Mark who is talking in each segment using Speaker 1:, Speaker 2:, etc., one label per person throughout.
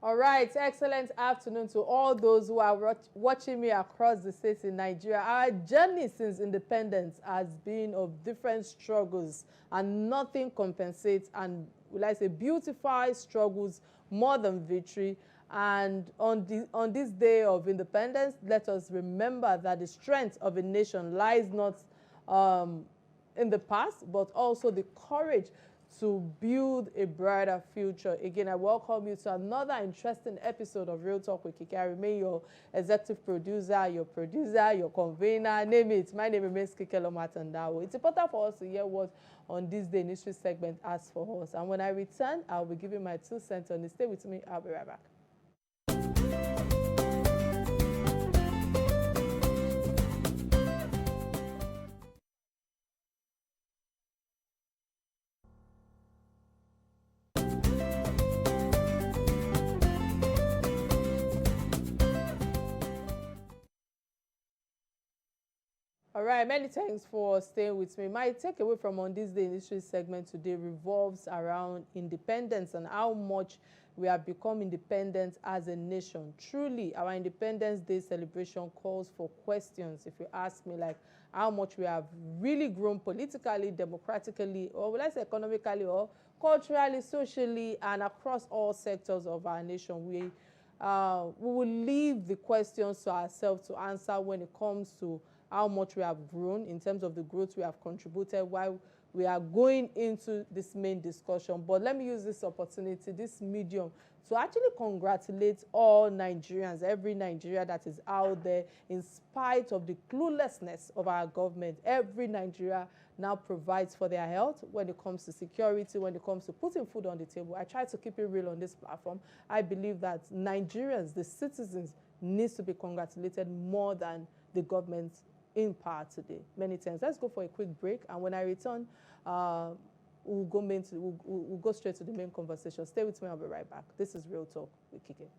Speaker 1: All right, excellent afternoon to all those who are watching me across the states in Nigeria. Our journey since independence has been of different struggles, and nothing compensates and, will I say, beautifies struggles more than victory. And on this day of independence, let us remember that the strength of a nation lies not in the past, but also the courage to build a brighter future. Again, I welcome you to another interesting episode of Real Talk with Kike. I remain your executive producer, your convener, name it. My name remains Kike Atanda-Owo. It's important for us to hear what on this day history segment asks for us. And when I return, I'll be giving my 2 cents on it. Stay with me. I'll be right back. All right, many thanks for staying with me. My takeaway from on this day in history segment today revolves around independence and how much we have become independent as a nation. Truly, our Independence Day celebration calls for questions, if you ask me, like how much we have really grown politically, democratically, or will I say economically, or culturally, socially, and across all sectors of our nation. We will leave the questions to ourselves to answer when it comes to how much we have grown in terms of the growth we have contributed while we are going into this main discussion. But let me use this opportunity, this medium, to actually congratulate all Nigerians, every Nigeria that is out there, in spite of the cluelessness of our government. Every Nigeria now provides for their health when it comes to security, when it comes to putting food on the table. I try to keep it real on this platform. I believe that Nigerians, the citizens, needs to be congratulated more than the government in power today. Many thanks. Let's go for a quick break, and when I return, we'll go straight to the main conversation. Stay with me. I'll be right back. This is Real Talk with Kike.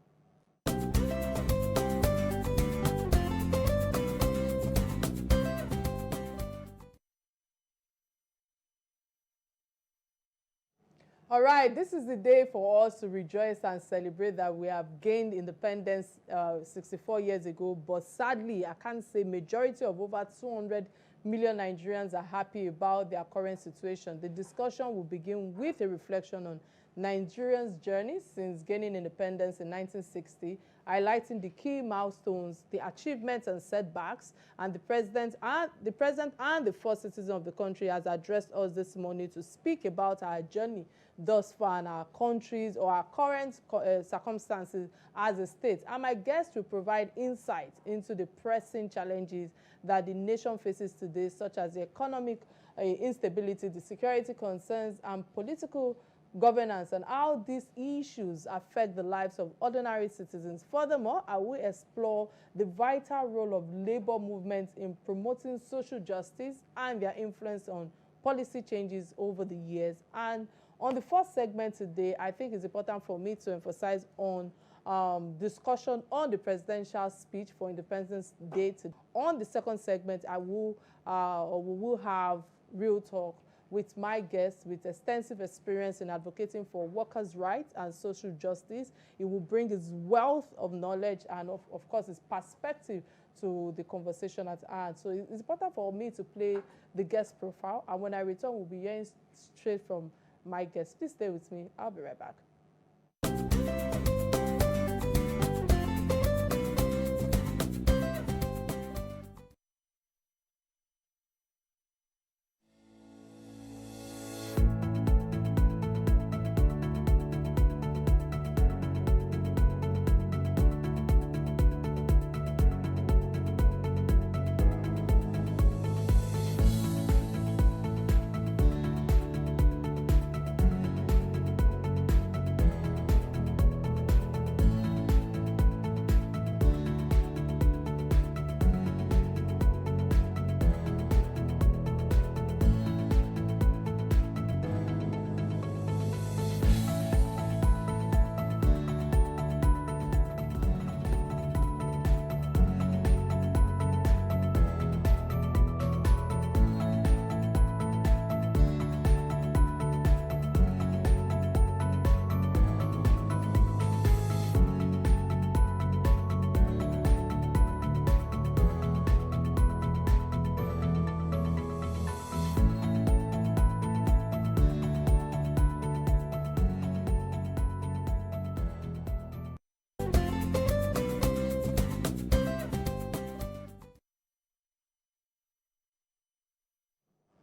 Speaker 1: All right, this is the day for us to rejoice and celebrate that we have gained independence 64 years ago. But sadly, I can't say majority of over 200 million Nigerians are happy about their current situation. The discussion will begin with a reflection on Nigerians' journey since gaining independence in 1960, highlighting the key milestones, the achievements and setbacks, and the president and the first citizen of the country has addressed us this morning to speak about our journey thus far in our countries or our current circumstances as a state. And my guest will provide insight into the pressing challenges that the nation faces today, such as the economic instability, the security concerns, and political governance, and how these issues affect the lives of ordinary citizens. Furthermore, I will explore the vital role of labor movements in promoting social justice and their influence on policy changes over the years. And on the first segment today, I think it's important for me to emphasize on discussion on the presidential speech for Independence Day. On the second segment, we will have Real Talk with my guest with extensive experience in advocating for workers' rights and social justice. He will bring his wealth of knowledge and, of course, his perspective to the conversation at hand. So it's important for me to play the guest profile. And when I return, we'll be hearing straight from my guest. Please stay with me. I'll be right back.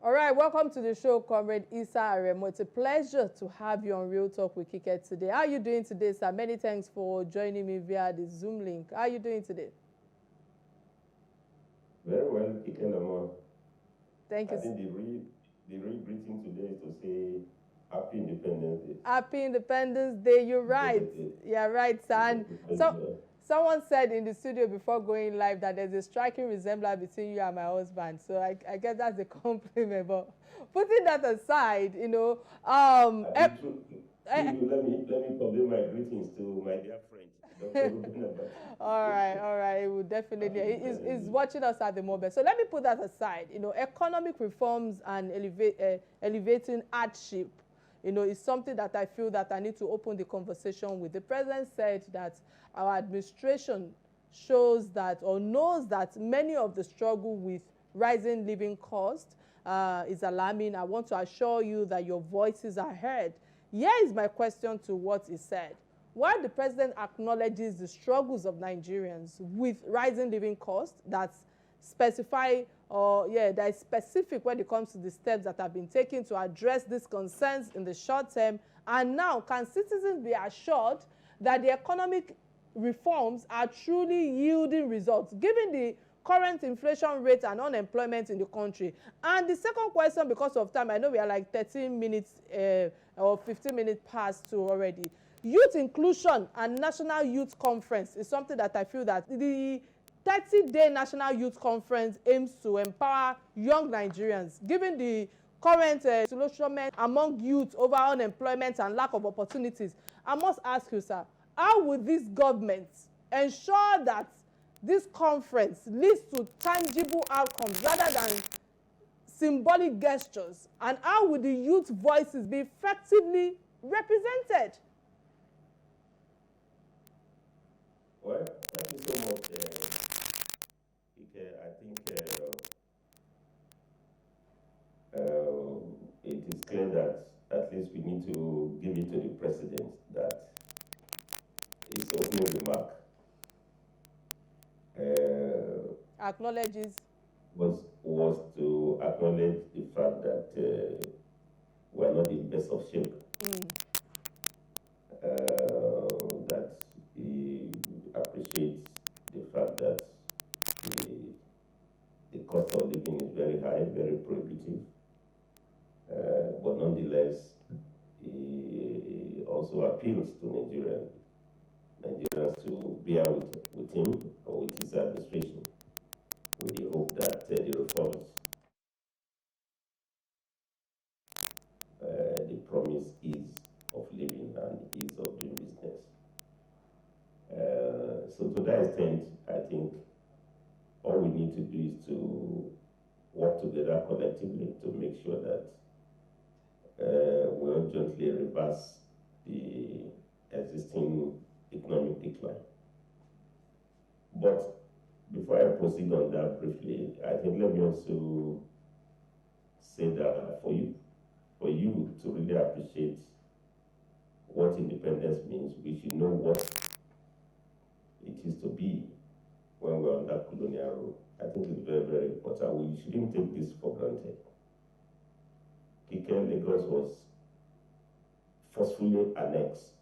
Speaker 1: All right, welcome to the show, Comrade Issa Aremu. It's a pleasure to have you on Real Talk with Kike today. How are you doing today, sir? Many thanks for joining me via the Zoom link. How are you doing today?
Speaker 2: Very well, Kike.
Speaker 1: Thank you.
Speaker 2: I think the real greeting today is to say Happy Independence Day.
Speaker 1: Happy Independence Day. You're right. You're right, sir. And someone said in the studio before going live that there's a striking resemblance between you and my husband. So I guess that's a compliment. But putting that aside, you know,
Speaker 2: let me convey my greetings to my dear friend.
Speaker 1: all right. It will definitely. He's watching us at the moment. So let me put that aside. You know, economic reforms and elevating hardship, you know, is something that I feel that I need to open the conversation with. The president said that our administration shows that or knows that many of the struggle with rising living costs is alarming. I want to assure you that your voices are heard. Here is my question to what he said. While the president acknowledges the struggles of Nigerians with rising living costs that specify that is specific when it comes to the steps that have been taken to address these concerns in the short term, and now can citizens be assured that the economic reforms are truly yielding results given the current inflation rate and unemployment in the country? And the second question, because of time, I know we are like 13 minutes or 15 minutes past two already. Youth inclusion and National Youth Conference is something that I feel that the 30-day National Youth Conference aims to empower young Nigerians, given the current disillusionment among youth over unemployment and lack of opportunities. I must ask you, sir, how will this government ensure that this conference leads to tangible outcomes rather than symbolic gestures? And how will the youth voices be effectively represented?
Speaker 2: Well, thank you so much, Kike. I think it is clear that at least we need to give it to the president that his opening remark
Speaker 1: acknowledges
Speaker 2: was to acknowledge the fact that we are not in best of shape. That he appreciates the fact that the cost of living is very high, very prohibitive. But nonetheless, he also appeals to Nigerians to bear with him or with his administration, with the hope that the reforms, the promise ease of living and ease of doing business. So to that extent, I think all we need to do is to work together collectively to make sure that we urgently reverse the existing economic decline. But before I proceed on that briefly, I think let me also say that for you to really appreciate what independence means, we should know what it is to be when we're under colonial rule. I think it's very, very important. We shouldn't take this for granted. Kike, Lagos was forcefully annexed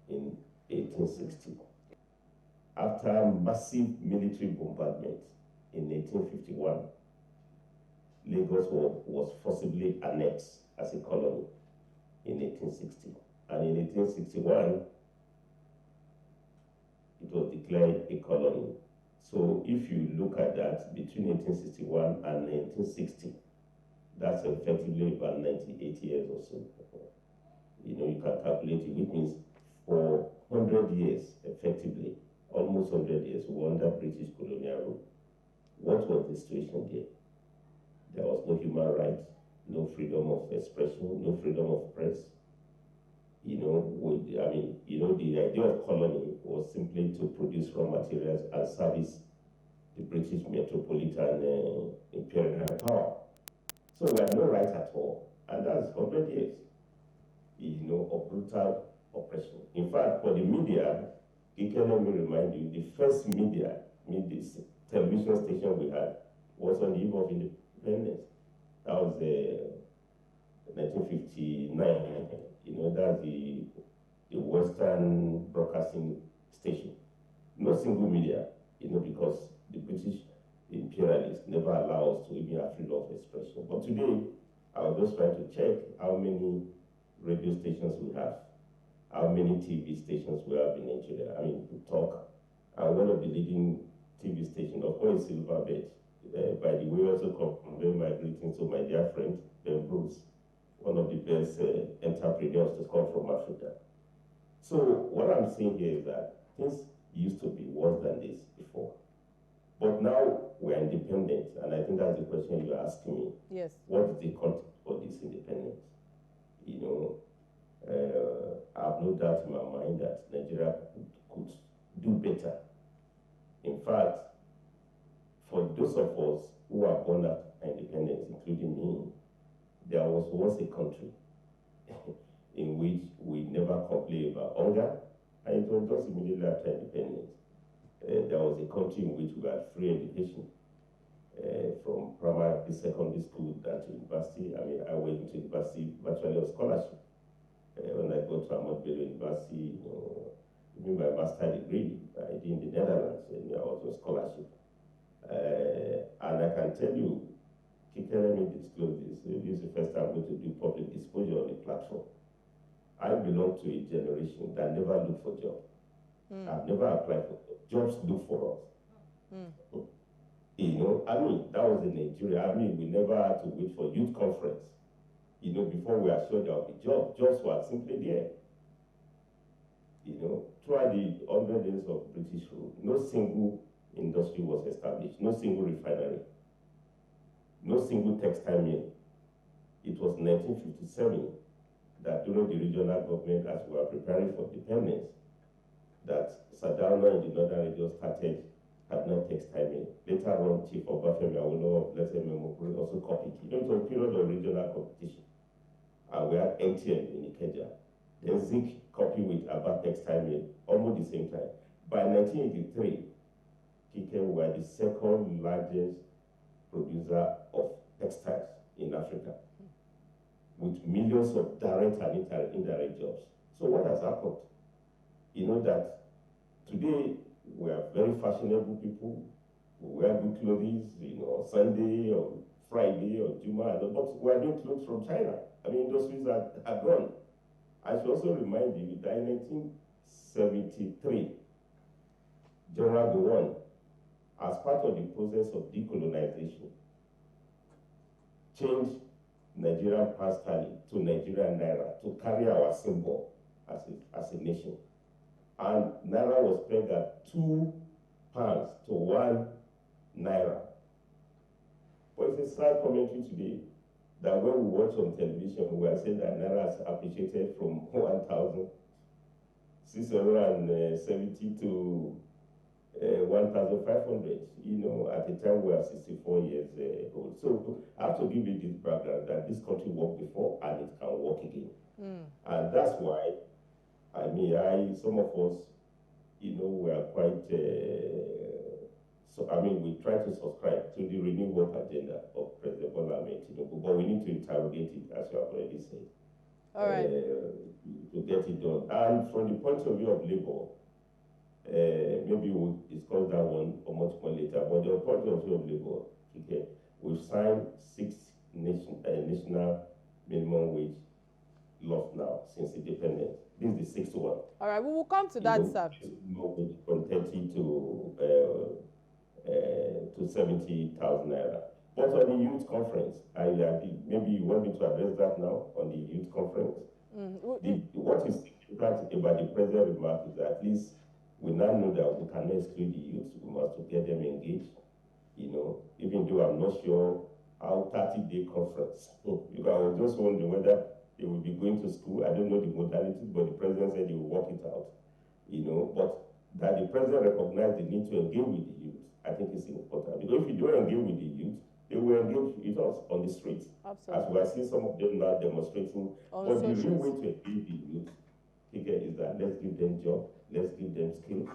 Speaker 2: in 1860. After massive military bombardment in 1851, Lagos was forcibly annexed as a colony in 1860. And in 1861, it was declared a colony. So if you look at that, between 1861 and 1960, that's effectively about 98 years or so. You know, you can calculate it, which means for 100 years, effectively, almost 100 years, we were under British colonial rule. What was the situation there? There was no human rights, no freedom of expression, no freedom of press. You know, the idea of colony was simply to produce raw materials and service the British metropolitan imperial power. So we had no right at all. And that's 100 years, you know, of brutal oppression. In fact, for the media, let me remind you, the first media, this television station we had was on the eve of independence. That was 1959. That's the Western Broadcasting Station. No single media, because the British imperialists never allow us to even have freedom of expression. But today, I was just trying to check how many radio stations we have, how many TV stations we have in Nigeria. I mean, to talk. One of the leading TV stations, of course, is Silverbird. By the way, also convey my greetings to my dear friend, Ben Bruce, one of the best entrepreneurs to come from Africa. So what I'm saying here is that things used to be worse than this before. But now we're independent, and I think that's the question you're asking me.
Speaker 1: Yes.
Speaker 2: What is the context for this independence? I have no doubt in my mind that Nigeria could do better. In fact, for those of us who are born at independence, including me, there was once a country in which we never complained about hunger, and it was just immediately after independence. There was a country in which we had free education, from primary to secondary school down to university. I mean, I went to university virtually on scholarship. When I got to Ahmad Bello University, even my master's degree, I did in the Netherlands, and I was on scholarship. And I can tell you, Kike, let me disclose this. This is the first time I'm going to do public disclosure on the platform. I belong to a generation that never looked for jobs. I've never applied for jobs. Jobs look for us. I mean, that was in Nigeria. I mean, we never had to wait for youth conference, before we are sure there will be jobs. Jobs were simply there. Throughout the 100 years of British rule, no single industry was established, no single refinery, no single textile mill. It was 1957 that during the regional government, as we were preparing for independence, that Sardauna in the northern region started Kaduna textile mill. Later on, Chief Obafemi Awolowo of Blessed Memory also copied it. It was a period of regional competition. And we had NTM in Ikeja. Then Zinc copied with Aba textile mill, almost the same time. By 1983, Kike were the second largest producer of textiles in Africa, with millions of direct and indirect jobs. So what has happened? That today we are very fashionable people. We wear good clothes, on Sunday or Friday or Juma, but we are doing clothes from China. I mean, industries are gone. I should also remind you that in 1973, General Gowon, as part of the process of decolonization, changed Nigerian pound sterling to Nigerian Naira to carry our symbol as a nation. And Naira was pegged at 2 pounds to 1 Naira. But it's a sad commentary today that when we watch on television, we are saying that Naira has appreciated from 1,670 to 1,500, at the time we are 64 years old. So I have to give you this background that this country worked before and it can work again. And that's why, some of us, we are quite, we try to subscribe to the renewal agenda of President Bola Ahmed Tinubu, but we need to interrogate it, as you have already said.
Speaker 1: All right.
Speaker 2: To get it done. And from the point of view of labor, maybe we'll discuss that one or much more later, but the point of view of labor, okay, we've signed 6 national minimum wage laws now since independence. This is the 6th one.
Speaker 1: All right, we will come to that, sir.
Speaker 2: From 30 to 70,000 naira. But on the youth conference, maybe you want me to address that now on the youth conference. What is significant about the president remark is that at least we now know that we cannot exclude the youth. We must get them engaged. Even though I'm not sure how 30-day conference. Because I was just wondering whether they will be going to school. I don't know the modalities, but the president said he will work it out. But that the president recognized the need to engage with the youth, I think is important. Because if you don't engage with the youth, they will engage with us on the streets.
Speaker 1: Absolutely.
Speaker 2: As we are seeing some of them now demonstrating. But the real way to engage the youth, is that let's give them jobs, let's give them skills.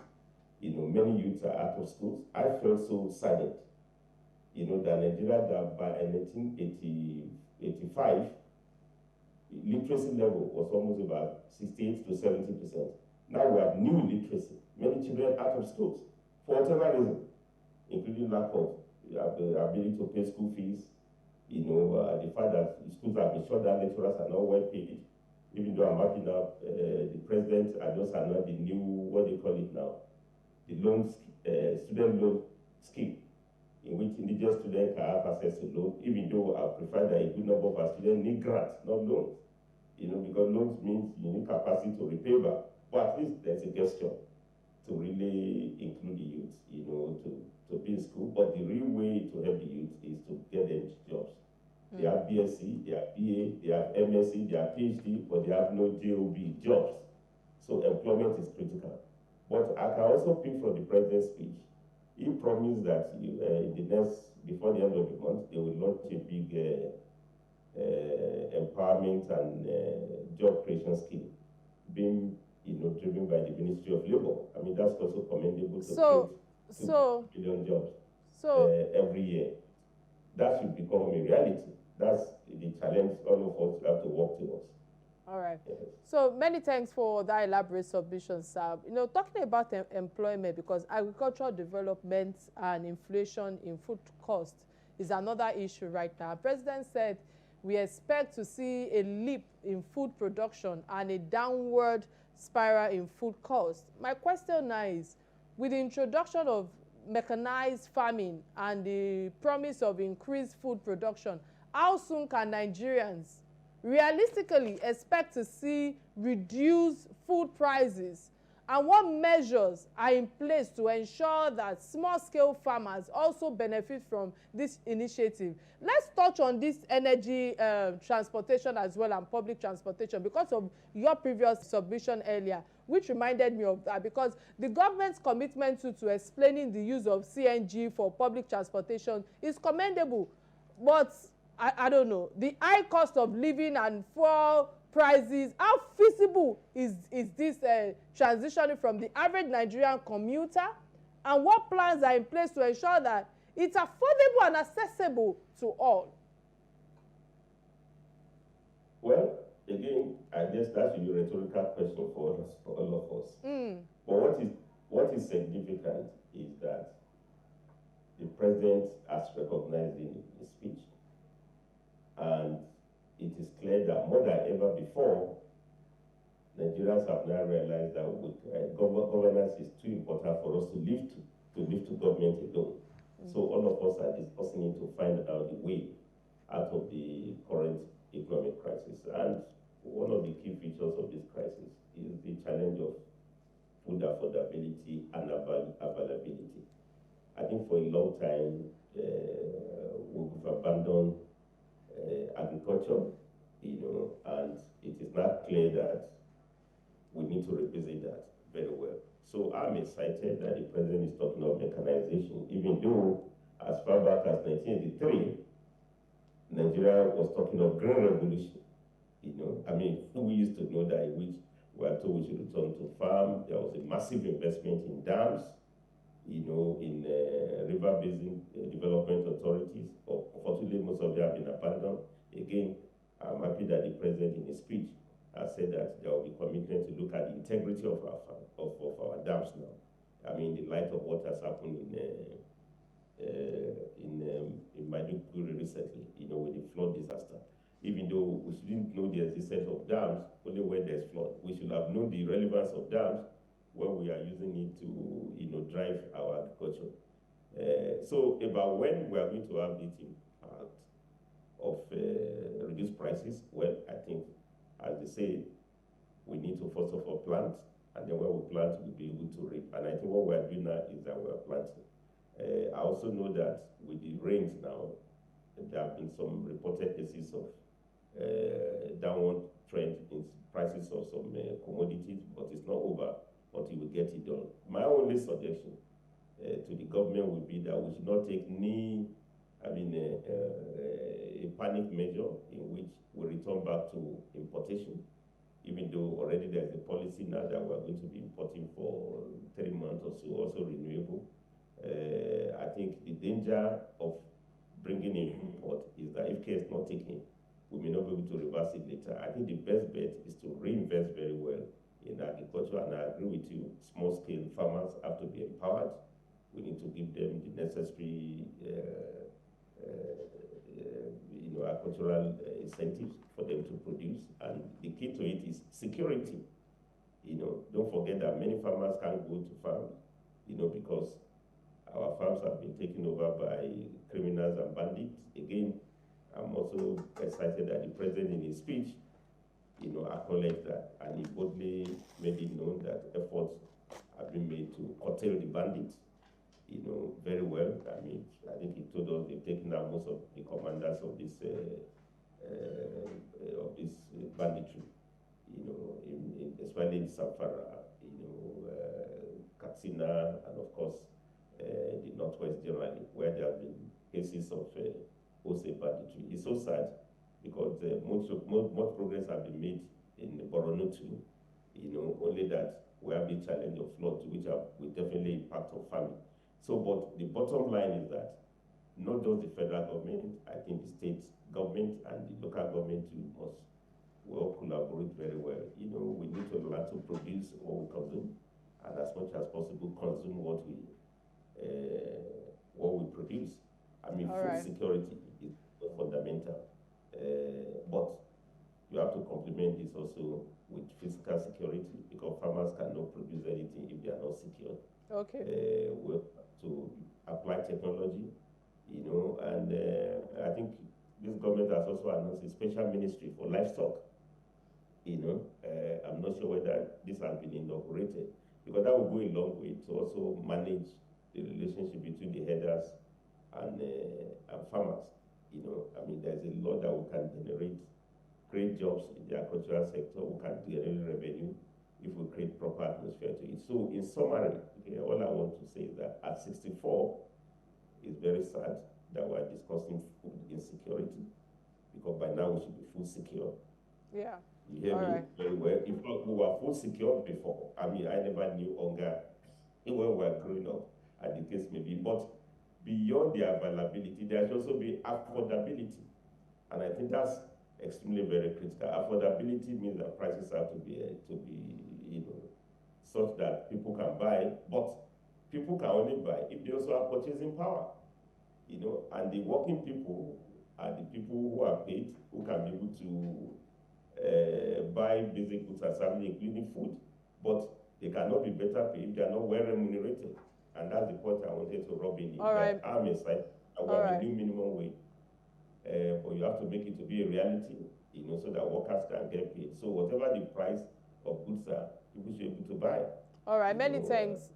Speaker 2: Many youths are out of schools. I felt so saddened You know, that Nigeria that by 1985, literacy level was almost about 68 to 70%. Now we have new literacy. Many children out of schools for whatever reason, including lack of the ability to pay school fees. You know, the fact that schools have been shut down, lecturers are not well paid. Even though I'm happy now, the president had just announced the new, what do you call it now, the student loan scheme, in which indigenous students can have access to loan, even though I prefer that a good number of our students need grants, not loans. You know, because loans means you need capacity to repay back. But at least there's a gesture to really include the youth, you know, to be in school. But the real way to help the youth is to get them jobs. They have BSc, they have BA, they have MSc, they have PhD, but they have no JOB jobs. So employment is critical. But I can also pick from the president's speech. He promised that before the end of the month, they will launch a big empowerment and job creation scheme, being driven by the Ministry of Labor. I mean, that's also commendable to create 2 billion jobs every year. That should become a reality. That's the challenge all of us have to work towards.
Speaker 1: All right.
Speaker 2: Yes.
Speaker 1: So many thanks for that elaborate submission, sir. You know, talking about employment, because agricultural development and inflation in food cost is another issue right now. President said we expect to see a leap in food production and a downward spiral in food cost. My question now is, with the introduction of mechanized farming and the promise of increased food production, how soon can Nigerians realistically expect to see reduced food prices, and what measures are in place to ensure that small-scale farmers also benefit from this initiative? Let's touch on this energy transportation as well, and public transportation, because of your previous submission earlier, which reminded me of that, because the government's commitment to explaining the use of CNG for public transportation is commendable, but I don't know, the high cost of living and fuel prices, how feasible is this transitioning from the average Nigerian commuter, and what plans are in place to ensure that it's affordable and accessible to all?
Speaker 2: Well, again, I guess that should be a rhetorical question for us, for all of us. But what is significant is that the president has recognized in his speech, and it is clear that more than ever before, Nigerians have now realized that governance is too important for us to leave to government alone. So all of us are discussing it to find out the way out of the current economic crisis. And one of the key features of this crisis is the challenge of food affordability and availability. I think for a long time, we've abandoned agriculture, and it is not clear that we need to revisit that very well. So I'm excited that the president is talking of mechanization, even though as far back as 1983, Nigeria was talking of green revolution. I mean, we used to know that we were told we should return to farm. There was a massive investment in dams, in river basin development authorities. Unfortunately, most of them have been abandoned. Again, I'm happy that the president in his speech has said that there will be commitment to look at the integrity of our dams now. I mean, in light of what has happened in Maiduguri recently, with the flood disaster. Even though we shouldn't know the existence of dams only when there's flood, we should have known the relevance of dams when we are using it to, drive our agriculture. So about when we are going to have the impact of reduced prices, well, I think, as they say, we need to first of all plant, and then when we plant, we'll be able to reap. And I think what we are doing now is that we are planting. I also know that with the rains now, there have been some reported cases of downward trend in prices of some commodities, but it's not over until we get it done. My only suggestion to the government would be that we should not take a panic measure in which we return back to importation, even though already there's a policy now that we're going to be importing for 3 months or so, also renewable. I think the danger of bringing in import is that if care is not taken, we may not be able to reverse it later. I think the best bet is to reinvest very well in agriculture, and I agree with you, small-scale farmers have to be empowered. We need to give them the necessary agricultural incentives for them to produce, and the key to it is security. Don't forget that many farmers can't go to farm, because our farms have been taken over by criminals and bandits. Again, I'm also excited that the president in his speech, acknowledged that, and he boldly made it known that efforts have been made to curtail the bandits, very well. I mean, I think he told us they've taken out most of the commanders of this banditry, especially in Zamfara, Katsina, and of course, the Northwest generally, where there have been cases of wholesale banditry. It's so sad because much progress have been made in Borno too, only that we have the challenge of floods, which will definitely impact on farming. So, but the bottom line is that not just the federal government, I think the state government and the local government too must all collaborate very well. We need to learn to produce what we consume, and as much as possible consume what we produce. I mean, food security is fundamental, but you have to complement this also with physical security, because farmers cannot produce anything if they are not secure.
Speaker 1: Okay.
Speaker 2: We have to apply technology, and I think this government has also announced a special ministry for livestock. I'm not sure whether this has been inaugurated, because that will go a long way to also manage the relationship between the herders and farmers. I mean, there's a lot that we can create jobs in the agricultural sector, we can generate revenue if we create proper atmosphere to it. So in summary, all I want to say is that at 64, it's very sad that we're discussing food insecurity, because by now we should be food secure.
Speaker 1: Yeah.
Speaker 2: You hear me very well. In fact, we were food secure before. I mean, I never knew hunger when we were growing up, as the case may be. But beyond the availability, there should also be affordability. And I think that's extremely very critical. Affordability means that prices have to be such that people can buy, but people can only buy if they also have purchasing power. And the working people are the people who are paid, who can be able to buy basic goods and services, including food, but they cannot be better paid if they are not well remunerated. And that's the point I wanted to rub in. I'm excited about the new minimum wage, but you have to make it to be a reality, so that workers can get paid. So whatever the price of goods are, people should be able to buy.
Speaker 1: All right, many thanks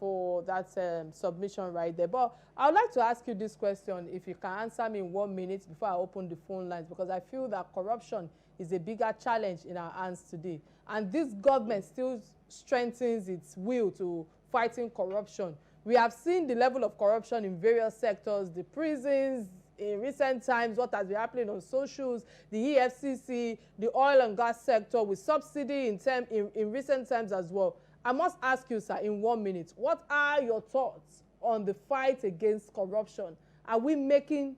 Speaker 1: for that submission right there. But I would like to ask you this question, if you can answer me in 1 minute before I open the phone lines, because I feel that corruption is a bigger challenge in our hands today. And this government still strengthens its will to fighting corruption. We have seen the level of corruption in various sectors, the prisons, in recent times, what has been happening on socials, the EFCC, the oil and gas sector with subsidy in recent times as well. I must ask you, sir, in 1 minute, what are your thoughts on the fight against corruption? Are we making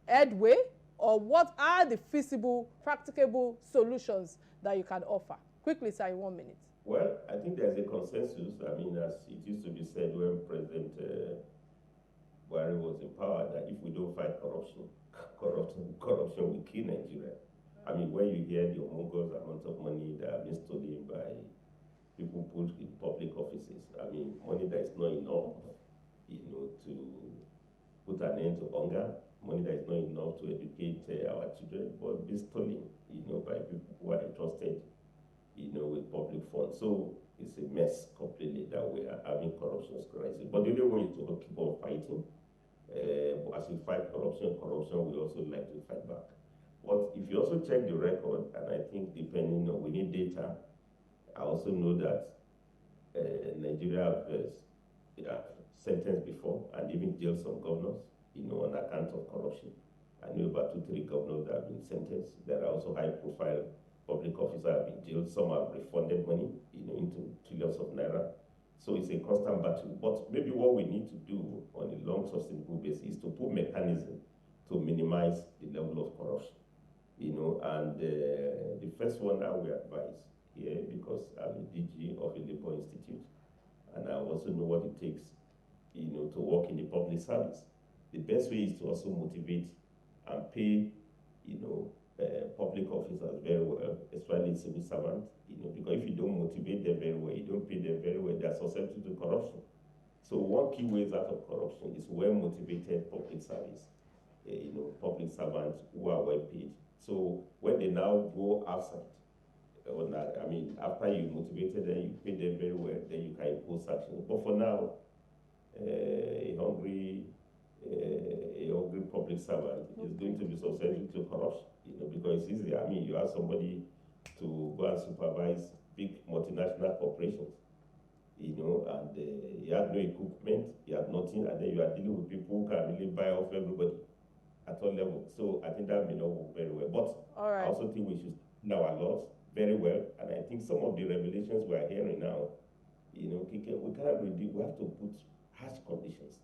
Speaker 1: headway, or what are the feasible, practicable solutions that you can offer? Quickly, sir, in 1 minute.
Speaker 2: Well, I think there's a consensus. I mean, as it used to be said when President Buhari was in power, that if we don't fight corruption will kill Nigeria. I mean, when you hear the humongous amount of money that have been stolen by people put in public offices, I mean, money that is not enough, to put an end to hunger, money that is not enough to educate our children, but be stolen, by people who are entrusted, with public funds. So it's a mess completely that we are having corruption crisis. But the only way is to keep on fighting. As we fight corruption, we also like to fight back. But if you also check the record, and I think depending on, we need data, I also know that Nigeria has sentenced before and even jailed some governors, on account of corruption. I know about 2-3 governors that have been sentenced. There are also high-profile public officers have been jailed. Some have refunded money, into trillions of naira. So it's a constant battle. But maybe what we need to do on a long sustainable basis is to put mechanism to minimize the level of corruption. And the first one I will advise here, because I'm a DG of a labor institute, and I also know what it takes, to work in the public service. The best way is to also motivate and pay, public officers very well, especially civil servants, because if you don't motivate them very well, you don't pay them very well, they are susceptible to corruption. So one key ways out of corruption is well-motivated public service, public servants who are well paid. So when they now go outside, after you motivated them, you pay them very well, then you can impose sanctions. But for now, a hungry public servant is going to be susceptible to corruption, because it's easy. You have somebody to go and supervise big multinational corporations, and you have no equipment, you have nothing, and then you are dealing with people who can really buy off everybody at all levels. So I think that may not work very well. But I also think we should know our laws very well, and I think some of the revelations we are hearing now, Kike, we have to put harsh conditions,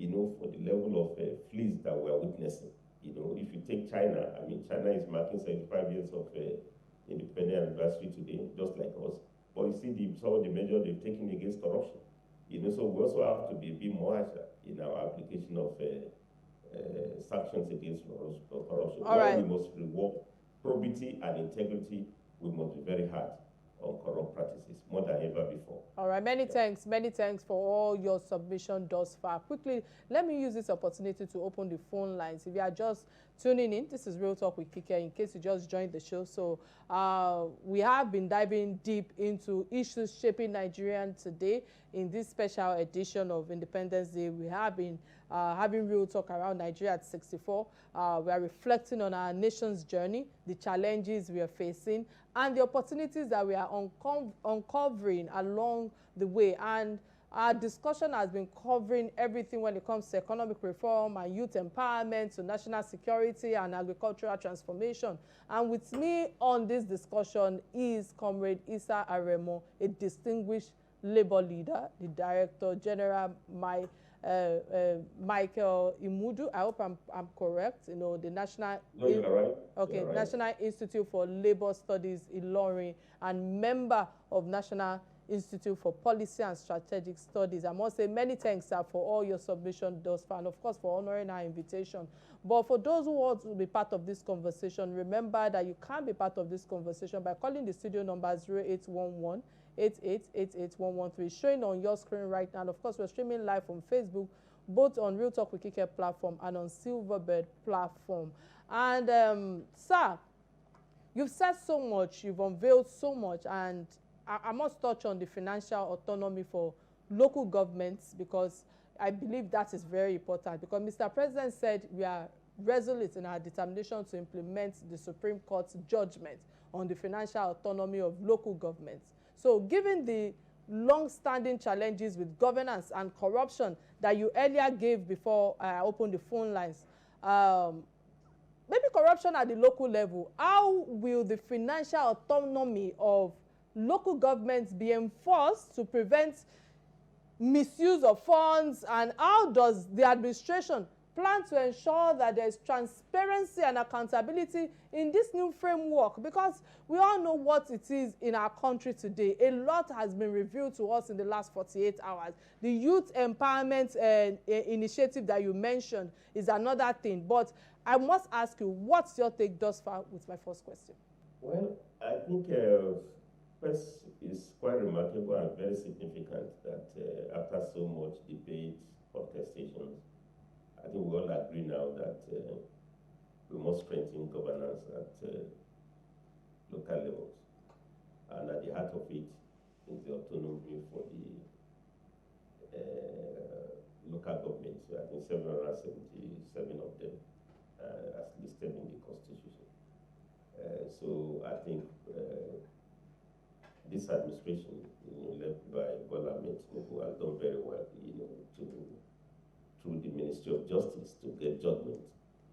Speaker 2: for the level of fleas that we are witnessing. If you take China, China is marking 75 years of independent anniversary today, just like us. But you see some of the measures they've taken against corruption. So we also have to be a bit more harsher in our application of sanctions against corruption. We must reward probity and integrity. We must be very hard on corrupt practices more than ever before.
Speaker 1: All right, many thanks for all your submission thus far. Quickly, let me use this opportunity to open the phone lines. If you are just tuning in, this is Real Talk with Kike, in case you just joined the show. So we have been diving deep into issues shaping Nigerian today. In this special edition of Independence Day, we have been having Real Talk around Nigeria at 64. We are reflecting on our nation's journey, the challenges we are facing, and the opportunities that we are uncovering along the way. And our discussion has been covering everything when it comes to economic reform and youth empowerment, to national security and agricultural transformation. And with me on this discussion is Comrade Issa Aremu, a distinguished labor leader, the Director General, Michael Imudu. I hope I'm correct. The National.
Speaker 2: No, you're right.
Speaker 1: Okay,
Speaker 2: you're right.
Speaker 1: National Institute for Labor Studies, Ilorin, and member of National Institute for Policy and Strategic Studies. I must say many thanks, sir, for all your submission thus far, and of course for honoring our invitation. But for those who want to be part of this conversation, remember that you can be part of this conversation by calling the studio number 0811 8888 showing on your screen right now. And of course, we're streaming live on Facebook, both on Real Talk with Kike platform and on Silverbird platform. And sir, you've said so much, you've unveiled so much, and I must touch on the financial autonomy for local governments, because I believe that is very important. Because Mr. President said we are resolute in our determination to implement the Supreme Court's judgment on the financial autonomy of local governments. So given the long-standing challenges with governance and corruption that you earlier gave before I opened the phone lines, maybe corruption at the local level, how will the financial autonomy of local governments be enforced to prevent misuse of funds, and how does the administration plan to ensure that there is transparency and accountability in this new framework? Because we all know what it is in our country today. A lot has been revealed to us in the last 48 hours. The youth empowerment initiative that you mentioned is another thing. But I must ask you, what's your take thus far with my first question?
Speaker 2: Well, I think first, it's quite remarkable and very significant that after so much debate, contestations, I think we all agree now that we must strengthen governance at local levels. And at the heart of it is the autonomy for the local governments. I think 777 of them as listed in the Constitution. So I think this administration, led by Bola Ahmed Tinubu, has done very well, through the Ministry of Justice, to get judgment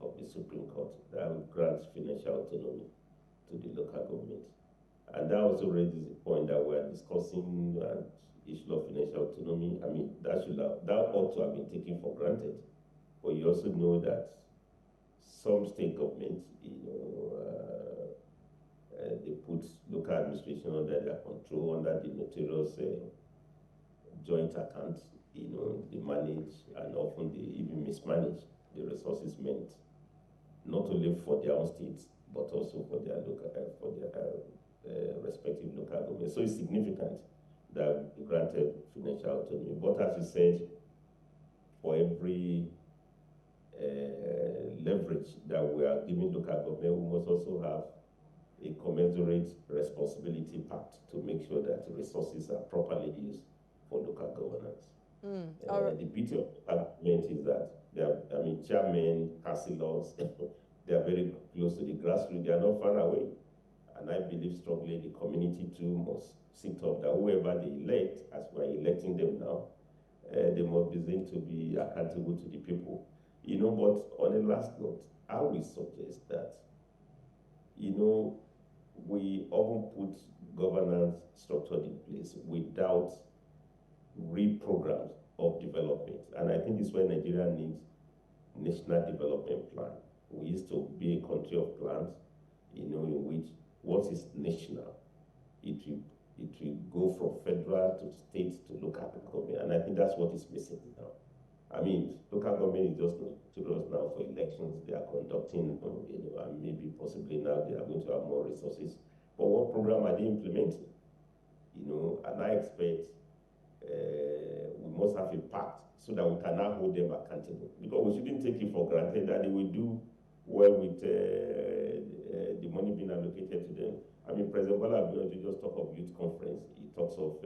Speaker 2: of the Supreme Court that will grant financial autonomy to the local government. And that also raises the point that we're discussing and issue of financial autonomy, I mean, that ought to have been taken for granted. But you also know that some state governments, they put local administration under their control, under the notorious joint account. They manage, and often they even mismanage the resources meant not only for their own states but also for their respective local governments. So it's significant that granted financial autonomy. But as you said, for every leverage that we are giving local government, we must also have a commensurate responsibility pact to make sure that resources are properly used for local governance. The beauty of government is that chairmen, councillors, they are very close to the grassroots. They are not far away. And I believe strongly the community too must sit up that whoever they elect, as we are electing them now, they must be seen to be accountable to the people. But on a last note, I will suggest that, we often put governance structure in place without real programs of development. And I think this is why Nigeria needs national development plan. We used to be a country of plans, in which once it's national, it will go from federal to state to local government. And I think that's what is missing now. I mean, local government is just notorious now for elections. They are conducting, and maybe possibly now they are going to have more resources. But what program are they implementing? And I expect we must have a pact so that we can now hold them accountable. Because we shouldn't take it for granted that they will do well with the money being allocated to them. I mean, President Bola Tinubu just talk of youth conference. He talks of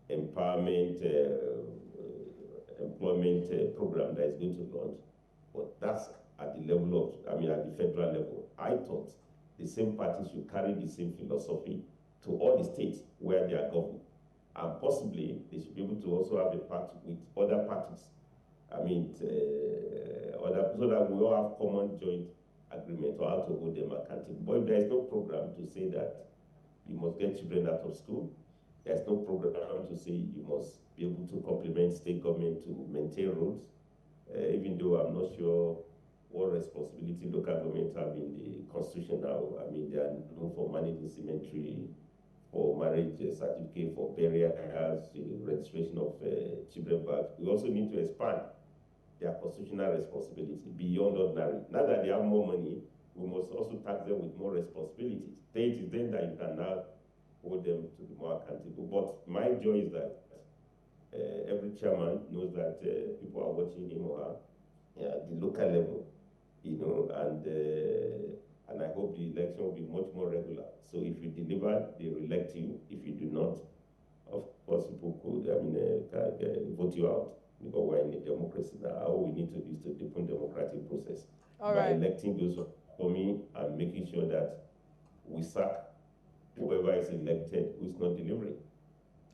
Speaker 2: empowerment, employment program that is going to launch. But that's at the level of, at the federal level. I thought the same parties should carry the same philosophy to all the states where they are governed. And possibly they should be able to also have a pact with other parties. So that we all have common joint agreement on how to hold them accountable. But if there is no program to say that you must get children out of school, there's no program to say you must be able to complement state government to maintain roads, even though I'm not sure what responsibility local government have in the constitution now. They are known for managing cemetery, for marriage certificate, for burial, registration of children birth. We also need to expand their constitutional responsibility beyond ordinary. Now that they have more money, we must also tax them with more responsibilities. It is then that you can now hold them to be more accountable. But my joy is that every chairman knows that people are watching him or her at the local level, and I hope the election will be much more regular. So if you deliver, they will elect you. If you do not, of course, people could vote you out, because we're in a democracy now. All we need to do is to deepen democratic process by electing those for me and making sure that we sack whoever is elected who's not delivering.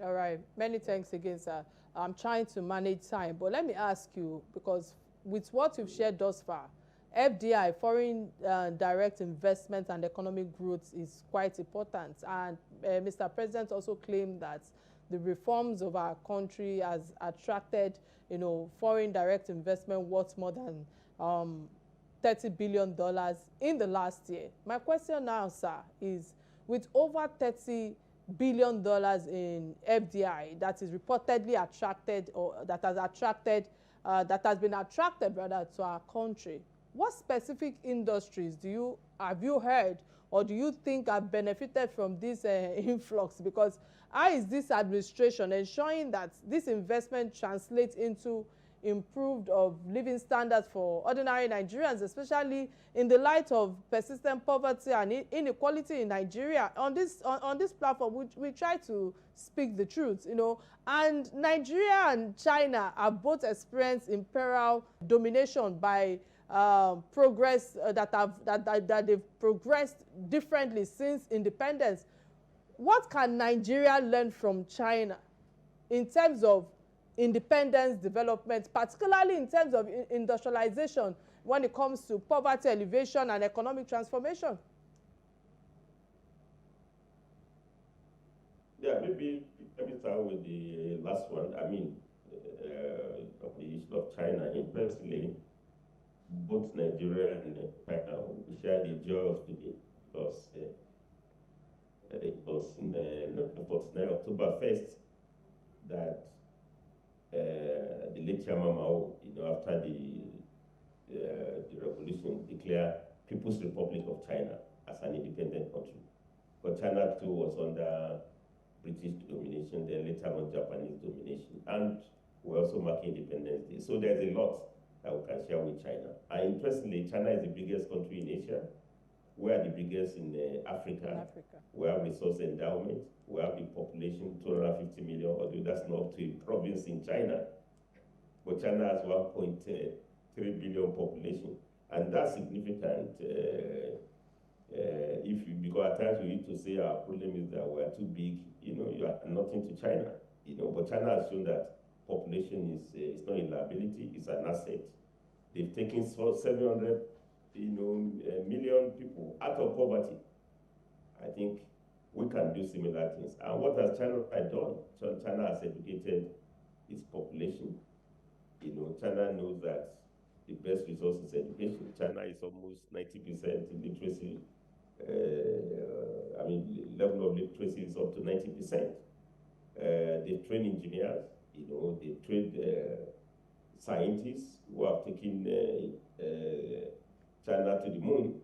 Speaker 1: All right. Many thanks again, sir. I'm trying to manage time, but let me ask you, because with what you've shared thus far, FDI, foreign direct investment and economic growth, is quite important. And Mr. President also claimed that the reforms of our country has attracted, foreign direct investment worth more than $30 billion in the last year. My question now, sir, is with over $30 billion in FDI that is reportedly attracted, or that has been attracted rather to our country, what specific industries have you heard or do you think have benefited from this influx? Because how is this administration ensuring that this investment translates into improved of living standards for ordinary Nigerians, especially in the light of persistent poverty and inequality in Nigeria? On this platform, we try to speak the truth, and Nigeria and China have both experienced imperial domination by progress that they've progressed differently since independence. What can Nigeria learn from China in terms of independence development, particularly in terms of industrialization when it comes to poverty alleviation and economic transformation?
Speaker 2: Yeah, maybe let me start with the last one. I mean, of the issue of China. Interestingly, both Nigeria and China we share the joy of today because it was in October 1st that the late Chairman Mao, after the revolution, declared People's Republic of China as an independent country. But China too was under British domination, then later on Japanese domination, and we're also marking Independence Day. So there's a lot that we can share with China. And interestingly, China is the biggest country in Asia. We are the biggest in Africa. We have resource endowment. We have the population, 250 million, although that's not to a province in China. But China has 1.3 billion population. And that's significant. Because at times we need to say our problem is that we are too big, you are nothing to China, but China has shown that population is not a liability, it's an asset. They've taken 700, million people out of poverty. I think we can do similar things. And what has China done? China has educated its population. China knows that the best resource is education. China is almost 90% literacy. Level of literacy is up to 90%. They train engineers, they train scientists who have taken China to the moon.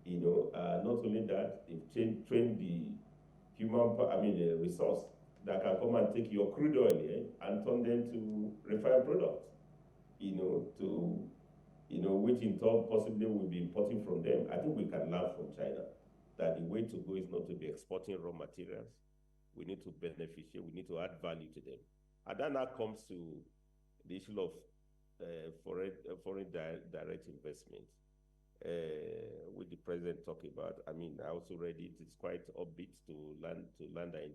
Speaker 2: Not only that, they've trained the human, the resource that can come and take your crude oil and turn them to refined products, which in turn possibly will be importing from them. I think we can learn from China that the way to go is not to be exporting raw materials. We need to beneficiate, we need to add value to them. And that now comes to the issue of foreign direct investment, which the president talked about. I also read it. It's quite upbeat to land that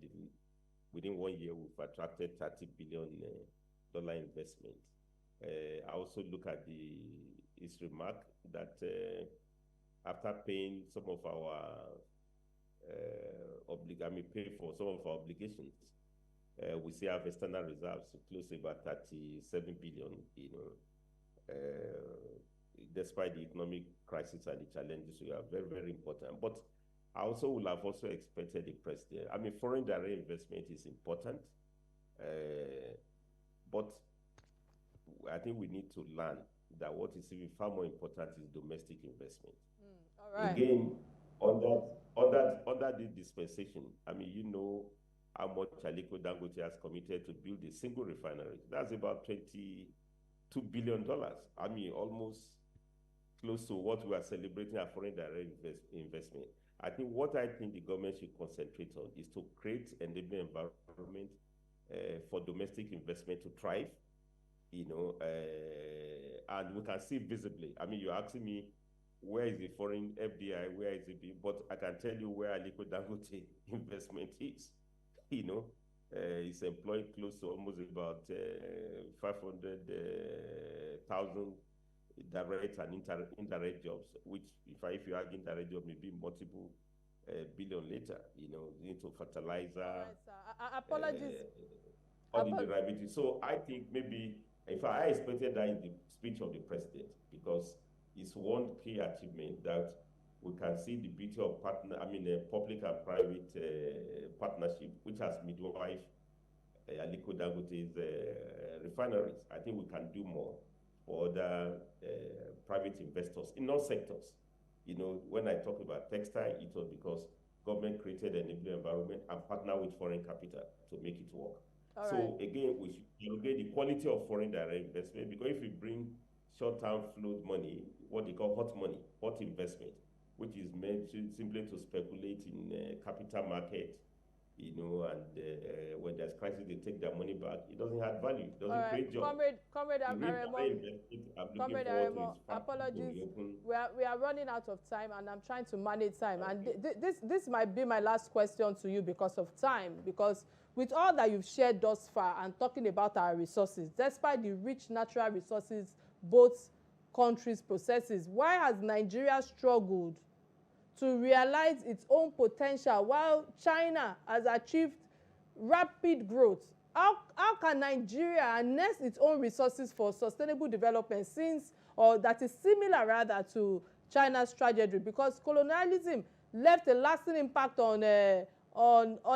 Speaker 2: within 1 year we've attracted $30 billion investment. I also look at his remark that after paying some of our pay for some of our obligations, we still have external reserves close to about 37 billion, despite the economic crisis and the challenges we have. Very, very important. But I also would have also expected the president. Foreign direct investment is important, but I think we need to learn that what is even far more important is domestic investment.
Speaker 1: All right.
Speaker 2: Again, under this dispensation, how much Aliko Dangote has committed to build a single refinery. That's about $22 billion. Almost close to what we are celebrating as foreign direct investment. I think the government should concentrate on is to create an enabling environment for domestic investment to thrive, and we can see visibly. You're asking me, where is the foreign FDI, where is it being? But I can tell you where Aliko Dangote investment is. It's employed close to almost about 500,000 direct and indirect jobs, which if you add indirect job, maybe multiple billion later, into fertilizer.
Speaker 1: Right, apologies.
Speaker 2: All the derivatives. So I think maybe, I expected that in the speech of the president, because it's one key achievement that we can see the beauty of public and private partnership, which has midwife Aliko Dangote's refineries. I think we can do more for other private investors in all sectors. When I talk about textile, it was because government created an enabling environment and partner with foreign capital to make it work.
Speaker 1: All
Speaker 2: so
Speaker 1: right.
Speaker 2: Again, we should elevate the quality of foreign direct investment, because if we bring short-term float money, what they call hot money, hot investment, which is meant simply to speculate in capital market, and when there's crisis, they take their money back. It doesn't have value. It doesn't create jobs.
Speaker 1: Comrade Aremu, apologies. We are running out of time, and I'm trying to manage time. Okay. And this might be my last question to you because of time. Because with all that you've shared thus far and talking about our resources, despite the rich natural resources both countries possesses, why has Nigeria struggled to realize its own potential while China has achieved rapid growth. How can Nigeria harness its own resources for sustainable development or that is similar rather to China's trajectory? Because colonialism left a lasting impact on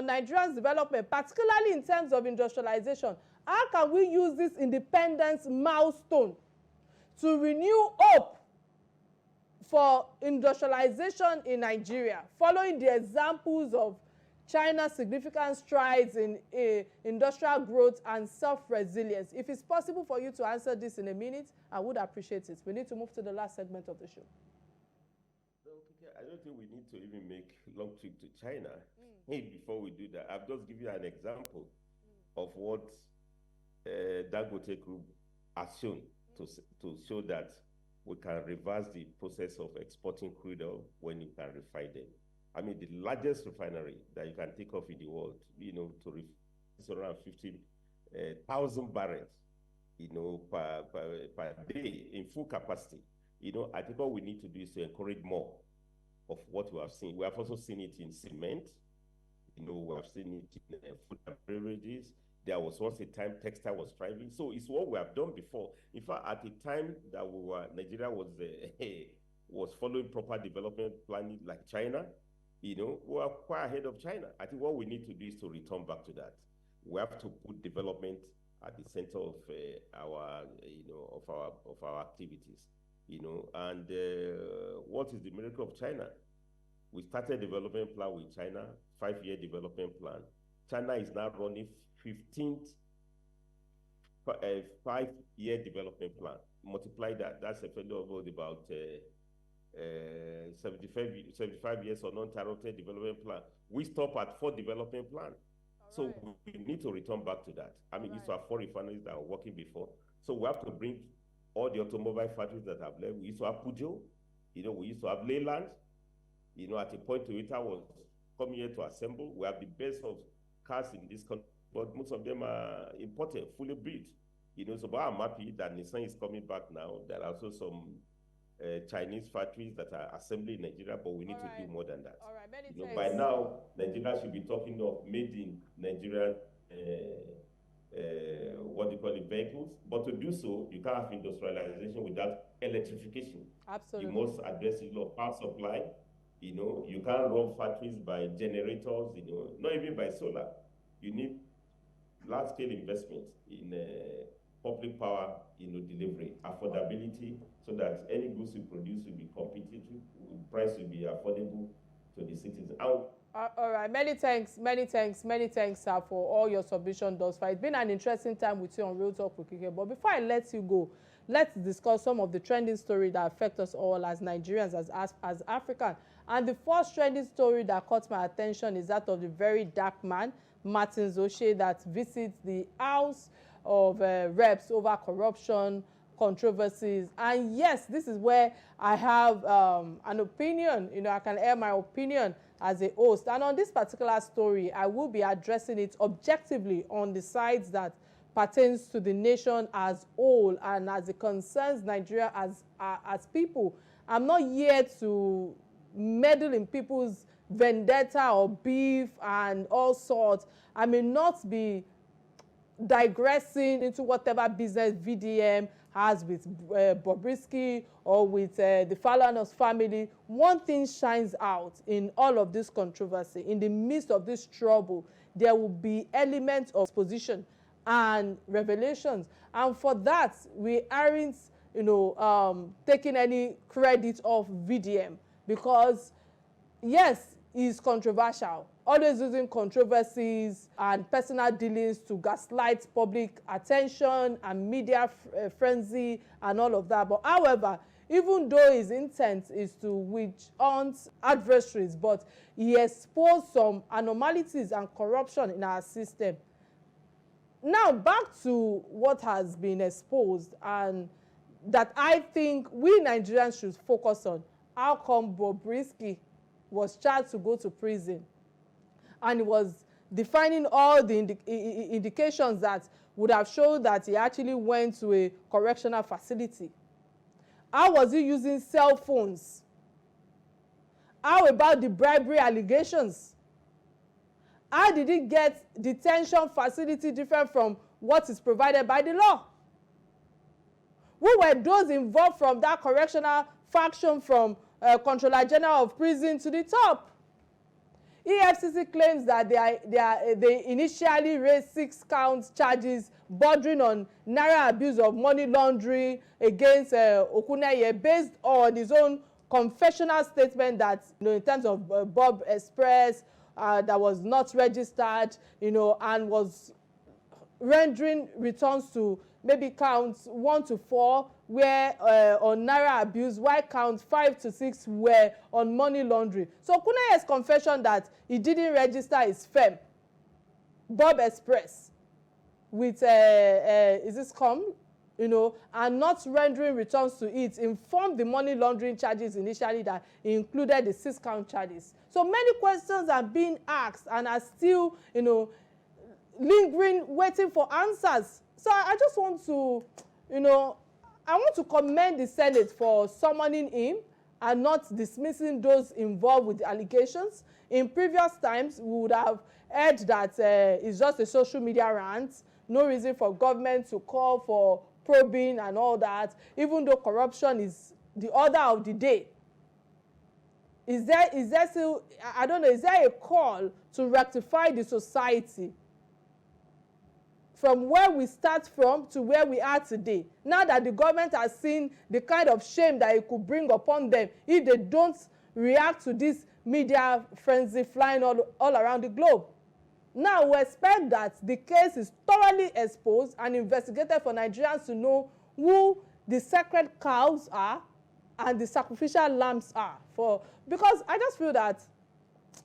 Speaker 1: Nigeria's development, particularly in terms of industrialization. How can we use this independence milestone to renew hope for industrialization in Nigeria, following the examples of China's significant strides in industrial growth and self-resilience? If it's possible for you to answer this in a minute, I would appreciate it. We need to move to the last segment of the show.
Speaker 2: No, Kike, I don't think we need to even make long trip to China. Before we do that, I've just given you an example of what Dangote Group has shown to show that we can reverse the process of exporting crude oil when you can refine them. I mean, the largest refinery that you can think of in the world, to refine around 50,000 barrels, per day in full capacity. I think all we need to do is to encourage more of what we have seen. We have also seen it in cement. We have seen it in food and beverages. There was once a time textile was thriving. So it's what we have done before. In fact, at the time that Nigeria was following proper development planning like China, we were quite ahead of China. I think what we need to do is to return back to that. We have to put development at the center of our activities. And what is the miracle of China? We started development plan with China, 5-year development plan. China is now running 15th 5-year development plan. Multiply that, that's a fellow of about 75 years of non-interrupted development plan. We stop at 4 development plan. So we need to return back to that. I mean, these are 4 refineries that were working before. So we have to bring all the automobile factories that have left. We used to have Pujo, we used to have Leyland. At a point Toyota was coming here to assemble. We have the best of cars in this country, but most of them are imported, fully built. So but I'm happy that Nissan is coming back now. There are also some Chinese factories that are assembling in Nigeria, but we need to do more than that.
Speaker 1: All right, many thanks.
Speaker 2: By now, Nigeria should be talking of made in Nigeria, vehicles. But to do so, you can't have industrialization without electrification.
Speaker 1: Absolutely.
Speaker 2: You must address the issue of power supply. You can't run factories by generators, not even by solar. You need large-scale investment in public power, delivery, affordability, so that any goods you produce will be competitive, price will be affordable to the citizens. All
Speaker 1: right, many thanks, sir, for all your submission thus far. It's been an interesting time with you on Real Talk with Kike. But before I let you go, let's discuss some of the trending stories that affect us all as Nigerians, as Africans. And the first trending story that caught my attention is that of the very dark man, Martin Zoshe, that visits the House of Reps over corruption controversies. And yes, this is where I have an opinion. I can air my opinion as a host. And on this particular story, I will be addressing it objectively on the sides that pertains to the nation as whole and as it concerns Nigeria as people. I'm not here to meddle in people's vendetta or beef and all sorts. I may not be digressing into whatever business VDM has with Bobrisky or with the Falanos family. One thing shines out in all of this controversy. In the midst of this trouble, there will be elements of exposition and revelations. And for that, we aren't, taking any credit of VDM because, yes, he's controversial, always using controversies and personal dealings to gaslight public attention and media frenzy and all of that. But however, even though his intent is to witch hunt adversaries, but he exposed some anomalies and corruption in our system. Now, back to what has been exposed and that I think we Nigerians should focus on. How come Bobrisky was charged to go to prison and he was defining all the indications that would have shown that he actually went to a correctional facility? How was he using cell phones? How about the bribery allegations? How did he get detention facility different from what is provided by the law? Who were those involved from that correctional faction from Controller General of Prison to the top? EFCC claims that they initially raised 6-count charges bordering on Naira abuse of money laundering against Okuneye based on his own confessional statement that, in terms of Bob Express, that was not registered, and was rendering returns to maybe counts 1 to 4 were on Naira abuse, while counts 5 to 6 were on money laundering. So Okuneye's confession that he didn't register his firm, Bob Express, with is this com, and not rendering returns to it, informed the money laundering charges initially that included the 6-count charges. So many questions are being asked and are still, lingering, waiting for answers. So I just want to, I want to commend the Senate for summoning him and not dismissing those involved with the allegations. In previous times, we would have heard that it's just a social media rant, no reason for government to call for probing and all that, even though corruption is the order of the day. Is there still, I don't know, is there a call to rectify the society from where we start from to where we are today, now that the government has seen the kind of shame that it could bring upon them if they don't react to this media frenzy flying all around the globe? Now we expect that the case is thoroughly exposed and investigated for Nigerians to know who the sacred cows are and the sacrificial lambs are. Because I just feel that,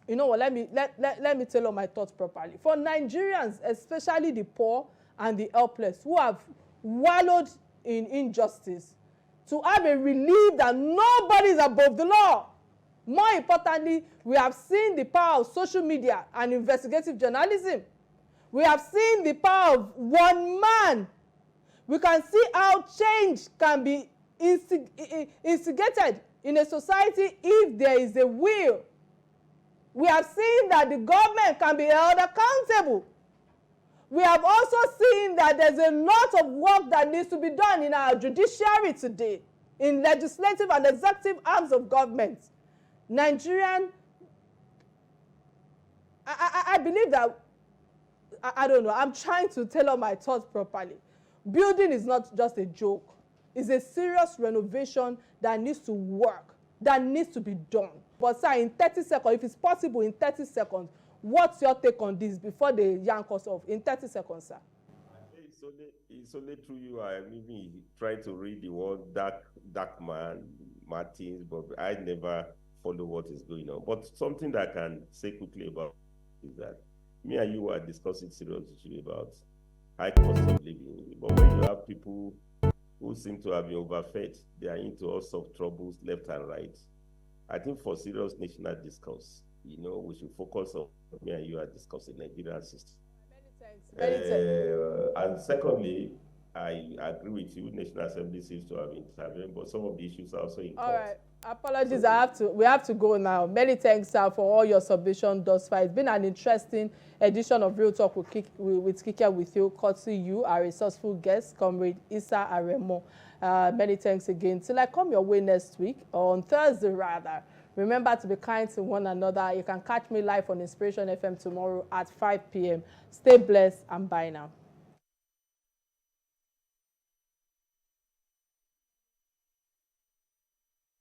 Speaker 1: let me tell you my thoughts properly. For Nigerians, especially the poor and the helpless who have wallowed in injustice, to have a relief that nobody is above the law. More importantly, we have seen the power of social media and investigative journalism. We have seen the power of one man. We can see how change can be instigated in a society if there is a will. We have seen that the government can be held accountable. We have also seen that there's a lot of work that needs to be done in our judiciary today, in legislative and executive arms of government. Nigerian, I believe that, I don't know, I'm trying to tell all my thoughts properly. Building is not just a joke. It's a serious renovation that needs to work, that needs to be done. But sir, in 30 seconds, if it's possible in 30 seconds, what's your take on this before they yank us off? In 30 seconds, sir.
Speaker 2: It's only through you I'm even trying to read the word dark man, Martins, but I never follow what is going on. But something that I can say quickly about is that me and you were discussing seriously about high cost of living. But when you have people who seem to have been overfed, they are into all sorts of troubles left and right. I think for serious national discourse, we should focus on what me and you are discussing Nigerian system.
Speaker 1: Many thanks.
Speaker 2: And secondly, I agree with you. National Assembly seems to have intervened, but some of the issues are also in court.
Speaker 1: All right. Apologies. We have to go now. Many thanks, sir, for all your submission thus far. It's been an interesting edition of Real Talk with Kike with you, courtesy you, our resourceful guest, Comrade Issa Aremu. Many thanks again. Till I come your way next week, or on Thursday rather. Remember to be kind to one another. You can catch me live on Inspiration FM tomorrow at 5 p.m. Stay blessed and bye now.